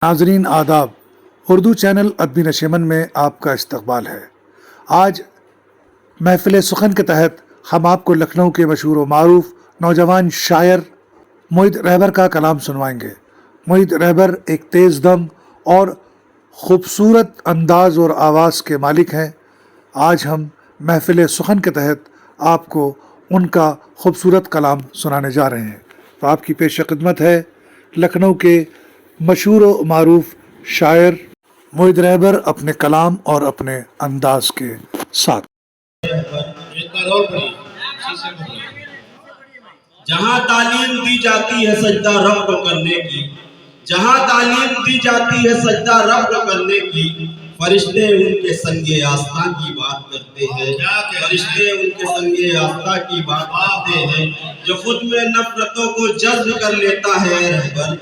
ناظرین آداب، اردو چینل ادبی نشیمن میں آپ کا استقبال ہے۔ آج محفل سخن کے تحت ہم آپ کو لکھنؤ کے مشہور و معروف نوجوان شاعر معید رہبر کا کلام سنوائیں گے۔ معید رہبر ایک تیز دم اور خوبصورت انداز اور آواز کے مالک ہیں۔ آج ہم محفل سخن کے تحت آپ کو ان کا خوبصورت کلام سنانے جا رہے ہیں۔ تو آپ کی پیش خدمت ہے لکھنؤ کے مشہور و معروف شاعر معید رہبر اپنے کلام اور اپنے انداز کے ساتھ۔ جہاں تعلیم دی جاتی ہے سجدہ رب کو کرنے کی، جہاں تعلیم دی جاتی ہے سجدہ رب کو کرنے کی، فرشتے ان کے سنگِ آستہ کی بات کرتے ہیں، فرشتے ان کے سنگِ آستہ کی بات کرتے ہیں۔ جو خود میں نفرتوں کو جذب کر لیتا ہے رہبر،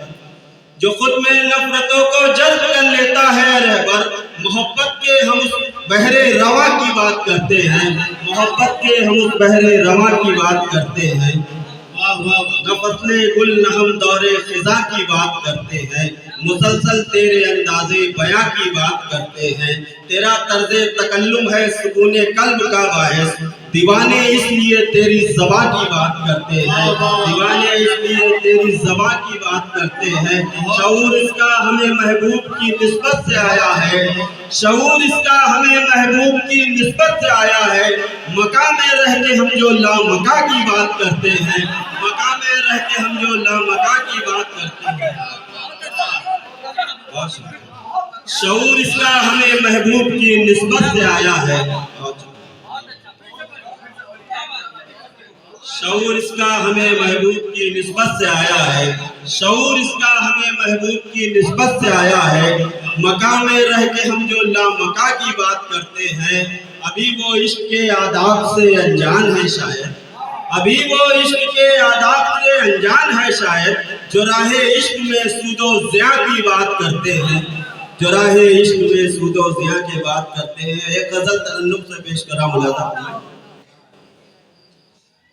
جو خود میں نفرتوں کو جذب کر لیتا ہے رہبر، محبت کے ہم اس بحر رواں کی بات کرتے ہیں، محبت کے ہم اس بحر رواں کی بات کرتے ہیں۔ نہ فصل گل نہ ہم دور خزاں کی بات کرتے ہیں، مسلسل تیرے انداز بیاں کی بات کرتے ہیں۔ تیرا طرز تکلم ہے سکون قلب کا باعث، دیوانے اس لیے تیری زباں کی بات کرتے ہیں، دیوانے اس لیے تیری زباں کی بات کرتے ہیں۔ شعور اس کا ہمیں محبوب کی نسبت سے آیا ہے، شعور اس کا ہمیں محبوب کی نسبت سے آیا ہے۔ مکہ میں رہ کے ہم جو لامکہ کی بات کرتے ہیں، مکہ میں رہ کے ہم جو لامکہ کی بات کرتے ہیں۔ شعور اس کا ہمیں محبوب کی نسبت سے آیا ہے، شعور اس کا ہمیں محبوب کی نسبت سے آیا ہے، شعور اس کا ہمیں محبوب کی نسبت سے آیا ہے۔ مکہ میں رہ کے ہم جو لامکہ کی بات کرتے ہیں، ابھی وہ عشق کے آداب سے انجان ہے شاید، ابھی وہ عشق کے آداب سے انجان ہے شاید، جو راہ عشق میں سود و ضیاء کی بات کرتے ہیں، جو راہ عشق میں سود و ضیاء کی بات کرتے ہیں۔ ایک غزل ترنم سے پیش کرا ملاحظہ فرمائیں۔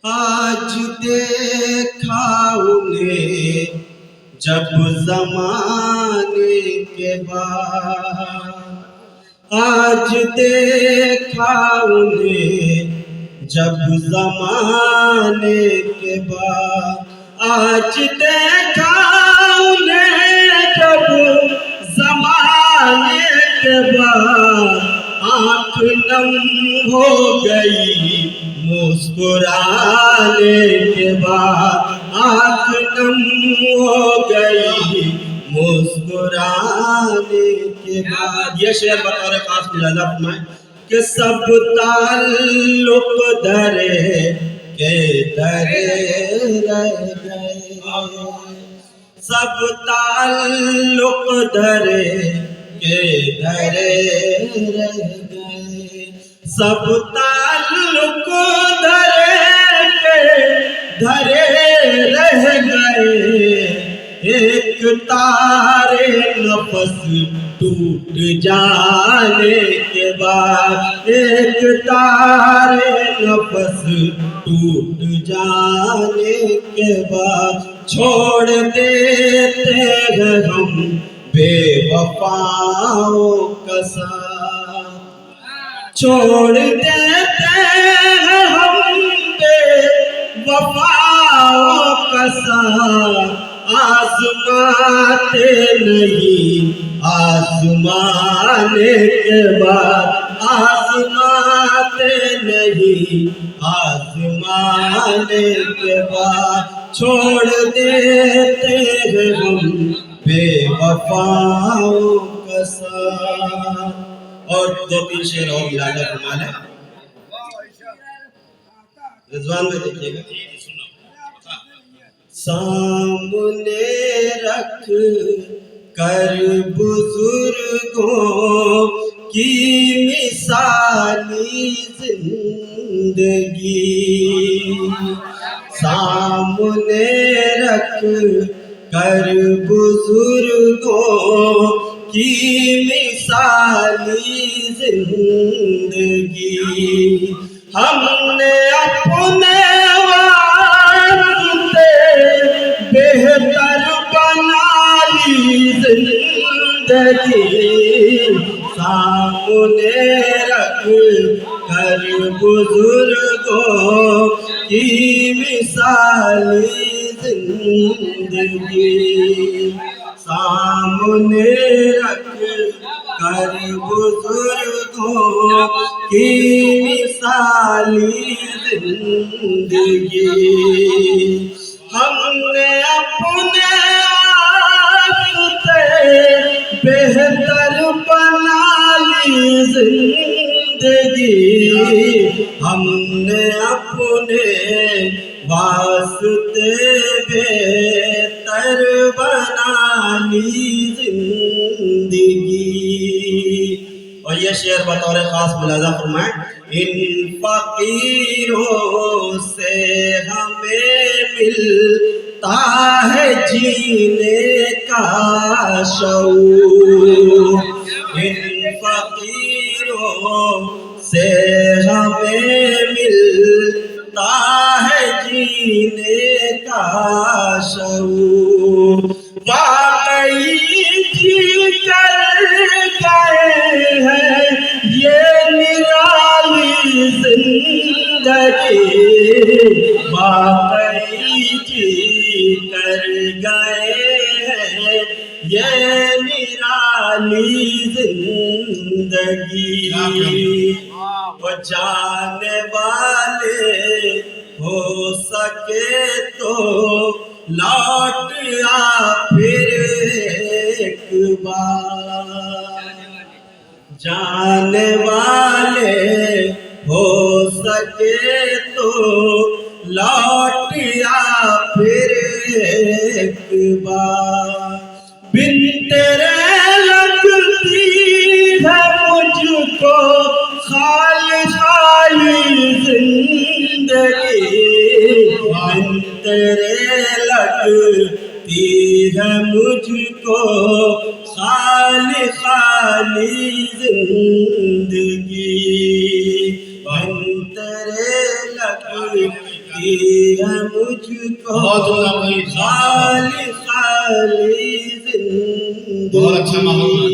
آج دیکھا انہیں جب زمانے کے بعد، آج دیکھا انہیں جب زمانے کے بعد، آج دیکھا انہیں جب زمانے کے بعد، آنکھ نم ہو گئی مسکرانے کے بعد، آنکھ نم ہو گئی مسکرانے کے بعد۔ یہ شعر بطور خاص ملاحظہ فرمائیں کہ سب تعلق دھرے کے دھرے رہ گئے، سب تعلق دھرے کے دھرے رہ گئے، سب تعلق دھرے کے دھرے رہ گئے۔ ایک تارے نفس ٹوٹ جانے کے بعد، ایک تارے نفس ٹوٹ جانے کے بعد، چھوڑ دیتے ہیں ہم بے وفاؤں کا ساتھ، چھوڑ دیتے ہیں ہم بے وفاؤں کا ساتھ، آزماتے نہیں آزمانے کے بعد، آزماتے نہیں آزمانے کے بعد، چھوڑ دیتے ہیں ہم بے وفاؤں کا ساتھ۔ اور دو تین شعر اور ملاحظہ فرما لیں، رضوان میں دیکھیے گا۔ سامنے رکھ کر بزرگوں کی مثالی زندگی، سامنے رکھ کر بزرگوں کی مثالی زندگی، ہم نے اپنے واسطے بہتر بنا لی زندگی، زندگی سامنے رکھ کر بزرگوں کی مثالی زندگی سامنے رکھ کر بزرگوں کی مثالی زندگی ہم نے اپنے واسطے بہتر بنا لی زندگی ہم نے اپنے واسطے بہتر بنا لی زندگی. اور یہ شعر بطور خاص ملاحظہ فرمائیں. ان فقیروں سے ہمیں ملتا ہے جینے کا شعور ان فقیروں سے ہمیں ملتا ہے جینے کا شعور واقعی جی کر گئے ہیں یہ نرالی زندگی واقعی جی کر گئے ہیں یہ نرالی زندگی وہ جانے والے ہو سکے تو لوٹ آ پھر ایک بار جانے والے ہو سکے تو لوٹ آ پھر ایک بار بن تیرے لگتی ہے مجھ کو خالی خالی زندگی بن تیرے لگتی ہے مجھ کو خالی خالی زندگی بن تیرے لگتی ہے مجھ کو خالی خالی زندگی. بہت اچھا ماحول